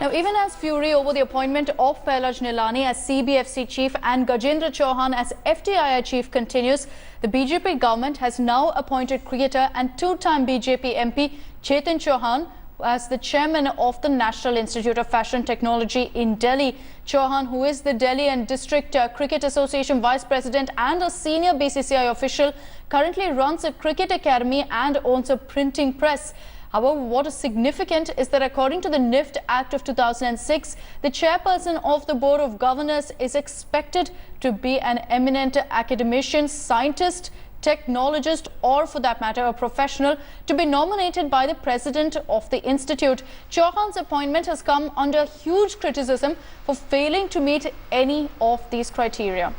Now, even as fury over the appointment of Pahlaj Nihalani as CBFC chief and Gajendra Chauhan as FTII chief continues, the BJP government has now appointed cricketer and two-time BJP MP Chetan Chauhan as the chairman of the National Institute of Fashion Technology in Delhi. Chauhan, who is the Delhi and District Cricket Association vice president and a senior BCCI official, currently runs a cricket academy and owns a printing press. However, what is significant is that according to the NIFT Act of 2006, the chairperson of the Board of Governors is expected to be an eminent academician, scientist, technologist, or for that matter a professional, to be nominated by the president of the institute. Chauhan's appointment has come under huge criticism for failing to meet any of these criteria.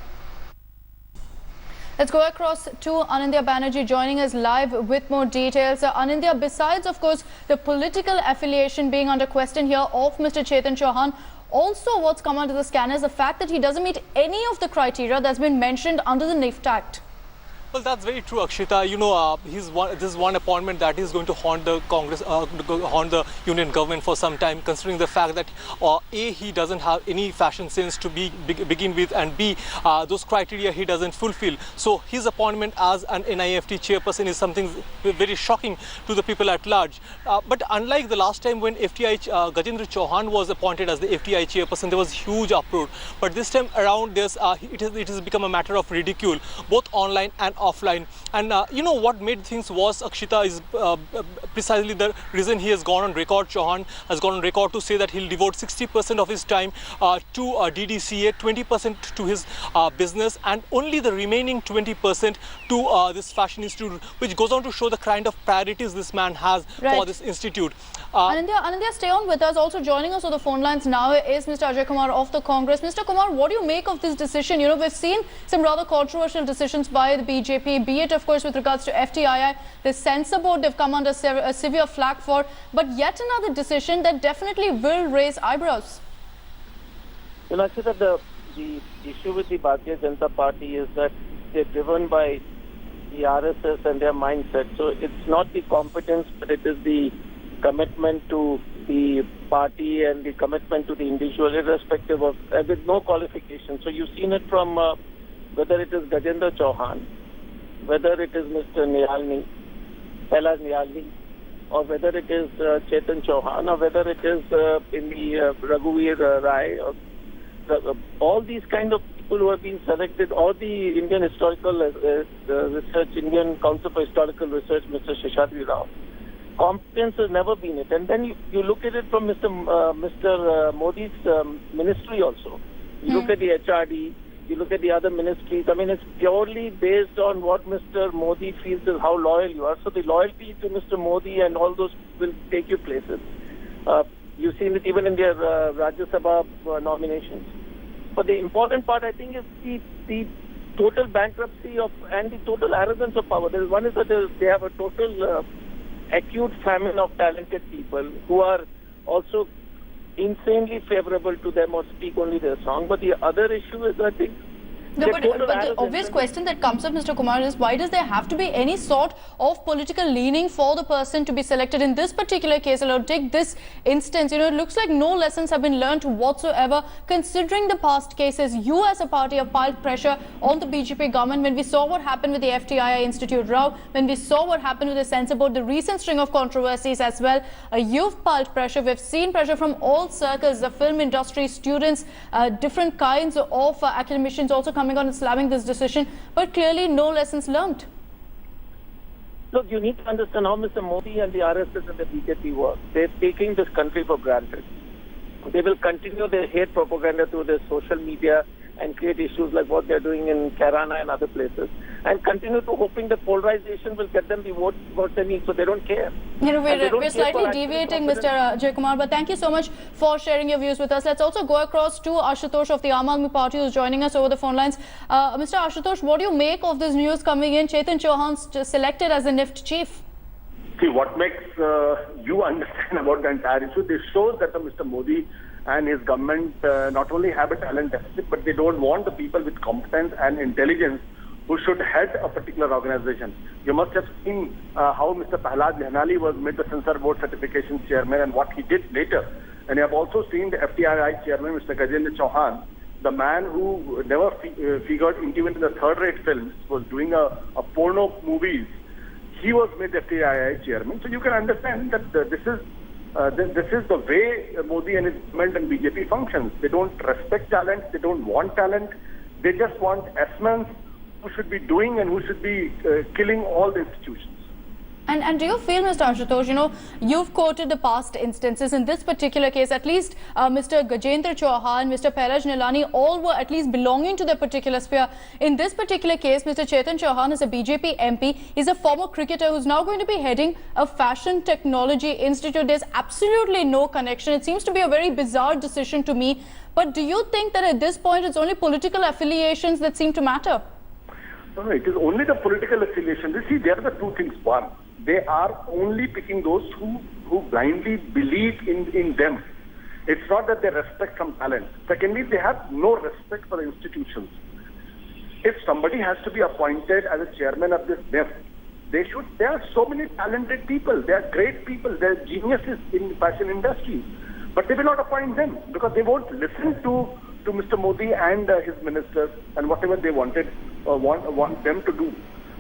Let's go across to Anindya Banerjee joining us live with more details. Anindya, besides of course the political affiliation being under question here of Mr. Chetan Chauhan, also what's come under the scan is the fact that he doesn't meet any of the criteria that's been mentioned under the NIFT Act. Well, that's very true, Akshita. You know, this is one appointment that is going to haunt the Congress, haunt the union government for some time, considering the fact that A, he doesn't have any fashion sense to begin with, and B, those criteria he doesn't fulfill. So his appointment as an NIFT chairperson is something very shocking to the people at large. But unlike the last time when FTII Gajendra Chauhan was appointed as the FTII chairperson, there was huge uproar. But this time around, it has become a matter of ridicule, both online and offline. And you know what made things worse, Akshita, is precisely the reason he has gone on record. Chauhan has gone on record to say that he'll devote 60% of his time to DDCA, 20% to his business, and only the remaining 20% to this fashion institute, which goes on to show the kind of priorities this man has for this institute. Anindya, stay on with us. Also joining us on the phone lines now is Mr. Ajay Kumar of the Congress. Mr. Kumar, what do you make of this decision? You know, we've seen some rather controversial decisions by the BJP, be it of course with regards to FTII, the censor board they've come under severe flack for, but yet another decision that definitely will raise eyebrows. You know, actually, the issue with the Bharatiya Janata Party is that they're driven by the RSS and their mindset. So it's not the competence, but it is the commitment to the party and the commitment to the individual, irrespective of, with no qualification. So you've seen it from whether it is Gajendra Chauhan, whether it is Mr. Nihalani, Pahlaj Nihalani, or whether it is Chetan Chauhan, or whether it is in the Raghuveer Rai, or all these kind of people who have been selected, or the Indian Historical Research, Indian Council for Historical Research, Mr. Seshadri Rao. Competence has never been it. And then you look at it from Mr. Modi's ministry also. You look at the HRD, you look at the other ministries. I mean, it's purely based on what Mr. Modi feels is how loyal you are. So the loyalty to Mr. Modi and all those will take you places. You've seen it even in their Rajya Sabha nominations. But the important part, I think, is the total bankruptcy of and the total arrogance of power. One is that they have a total acute famine of talented people who are also insanely favorable to them or speak only their song. But the other issue is, I think, no, but the obvious question that comes up, Mr. Kumar, is why does there have to be any sort of political leaning for the person to be selected? In this particular case, I'll take this instance, you know, it looks like no lessons have been learned whatsoever, considering the past cases. You as a party have piled pressure on the BJP government when we saw what happened with the FTII Institute row, when we saw what happened with the censor board, the recent string of controversies as well. You've piled pressure. We've seen pressure from all circles, the film industry, students, different kinds of academicians also coming on and slamming this decision, but clearly no lessons learned. Look, you need to understand how Mr. Modi and the RSS and the BJP work. They're taking this country for granted. They will continue their hate propaganda through their social media and create issues like what they're doing in Kerala and other places, and continue to hoping that polarization will get them the votes they need, so they don't care. You know, we're slightly deviating, Mr. Ajay Kumar, but thank you so much for sharing your views with us. Let's also go across to Ashutosh of the Aam Aadmi Party, who's joining us over the phone lines. Mr. Ashutosh, what do you make of this news coming in? Chetan Chauhan selected as the NIFT chief. See, what makes you understand about the entire issue, this shows that Mr. Modi and his government not only have a talent deficit, but they don't want the people with competence and intelligence who should head a particular organization. You must have seen how Mr. Pahlaj Nihalani was made the censor board certification chairman and what he did later. And you have also seen the FTII chairman, Mr. Gajendra Chauhan, the man who never figured even in the third-rate films, was doing a porno movies. He was made FTII chairman. So you can understand that this is the way Modi and his government and BJP functions. They don't respect talent. They don't want talent. They just want S-men who should be doing and who should be killing all the institutions. And do you feel, Mr. Ashutosh, you've quoted the past instances. In this particular case, at least Mr. Gajendra Chauhan, Mr. Pahlaj Nihalani, all were at least belonging to their particular sphere. In this particular case, Mr. Chetan Chauhan is a BJP MP. He's a former cricketer who's now going to be heading a fashion technology institute. There's absolutely no connection. It seems to be a very bizarre decision to me. But do you think that at this point, it's only political affiliations that seem to matter? No, it is only the political affiliation. You see, there are the two things. One, they are only picking those who blindly believe in them. It's not that they respect some talent. Secondly, they have no respect for the institutions. If somebody has to be appointed as a chairman of this NIFT, there are so many talented people. They are great people. They are geniuses in the fashion industry. But they will not appoint them because they won't listen to Mr. Modi and his ministers and whatever they want them to do.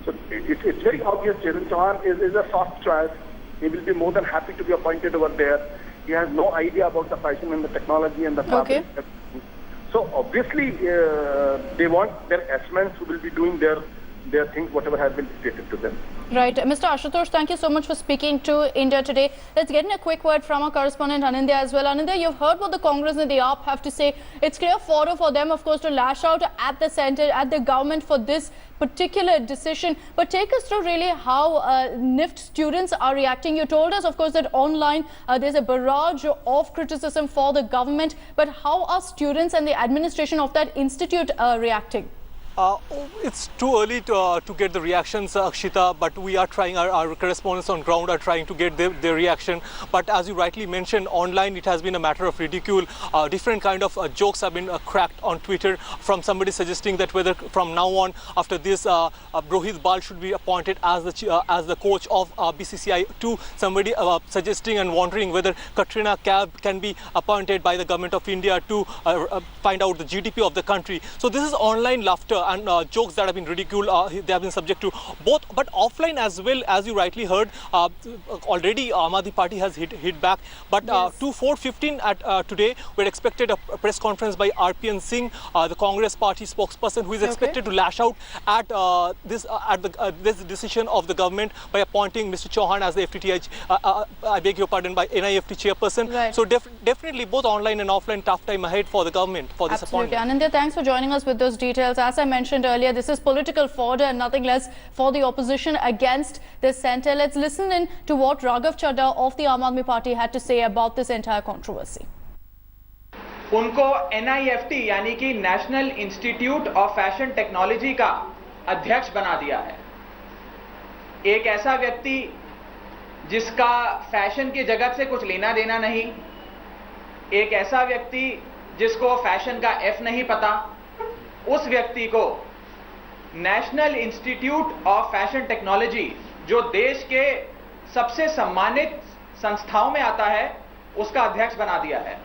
So it's very obvious Chetan Chauhan is a soft choice. He will be more than happy to be appointed over there. He has no idea about the fashion and the technology and the fabric. Okay. So obviously they want their S-men who will be doing their things, whatever has been dictated to them. Right. Mr. Ashutosh, thank you so much for speaking to India today. Let's get in a quick word from our correspondent Anindya as well. Anindya, you've heard what the Congress and the AAP have to say. It's clear fodder for them, of course, to lash out at the centre, at the government for this particular decision. But take us through really how NIFT students are reacting. You told us, of course, that online there's a barrage of criticism for the government. But how are students and the administration of that institute reacting? It's too early to get the reactions, Akshita, but we are trying, our correspondents on ground are trying to get their reaction. But as you rightly mentioned, online it has been a matter of ridicule. Different kind of jokes have been cracked on Twitter from somebody suggesting that whether from now on, after this, Rohith should be appointed as the coach of BCCI, to somebody suggesting and wondering whether Katrina Kaif can be appointed by the government of India to find out the GDP of the country. So this is online laughter and jokes that have been ridiculed. They have been subject to both, but offline as well, as you rightly heard. Already Aam Aadmi Party has hit back, but yes. To 4:15 at today, we're expected a press conference by RPN Singh, the Congress Party spokesperson, who is expected to lash out at this decision of the government by appointing Mr. Chauhan as the FTII, I beg your pardon, by NIFT chairperson. Right. So definitely both online and offline, tough time ahead for the government for this appointment. Absolutely. Anindya, thanks for joining us with those details. As I mentioned earlier, this is political fodder and nothing less for the opposition against the centre. Let's listen in to what Raghav Chadha of the Aam Aadmi Party had to say about this entire controversy. उनको NIFT यानी कि national institute of fashion technology का अध्यक्ष बना दिया है। एक ऐसा व्यक्ति जिसका फैशन की जगत से कुछ लेना देना नहीं, एक ऐसा व्यक्ति जिसको फैशन का F नहीं पता, उस व्यक्ति को national institute of fashion technology, जो देश के सबसे सम्मानित संस्थाओं में आता है, उसका अध्यक्ष बना दिया है।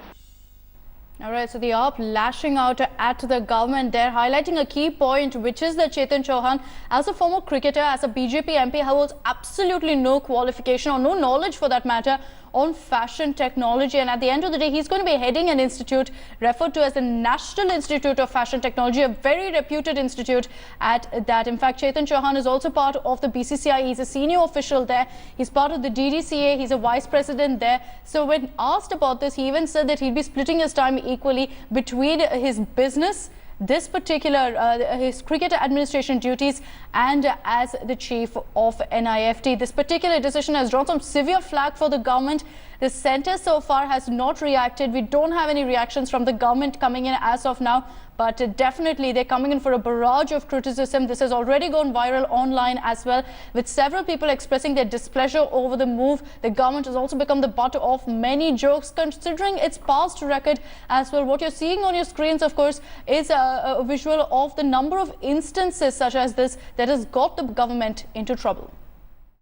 All right, so the AAP lashing out at the government there, highlighting a key point, which is that Chetan Chauhan, as a former cricketer, as a BJP MP, holds absolutely no qualification or no knowledge for that matter on fashion technology. And at the end of the day, he's going to be heading an institute referred to as the National Institute of Fashion Technology, a very reputed institute at that. In fact, Chetan Chauhan is also part of the BCCI. He's a senior official there. He's part of the DDCA. He's a vice president there. So when asked about this, he even said that he'd be splitting his time equally between his business, this particular his cricketer administration duties, and as the chief of NIFT. This particular decision has drawn some severe flack for the government. The centre so far has not reacted. We don't have any reactions from the government coming in as of now, but definitely they're coming in for a barrage of criticism. This has already gone viral online as well, with several people expressing their displeasure over the move. The government has also become the butt of many jokes, considering its past record as well. What you're seeing on your screens, of course, is a visual of the number of instances such as this that has got the government into trouble.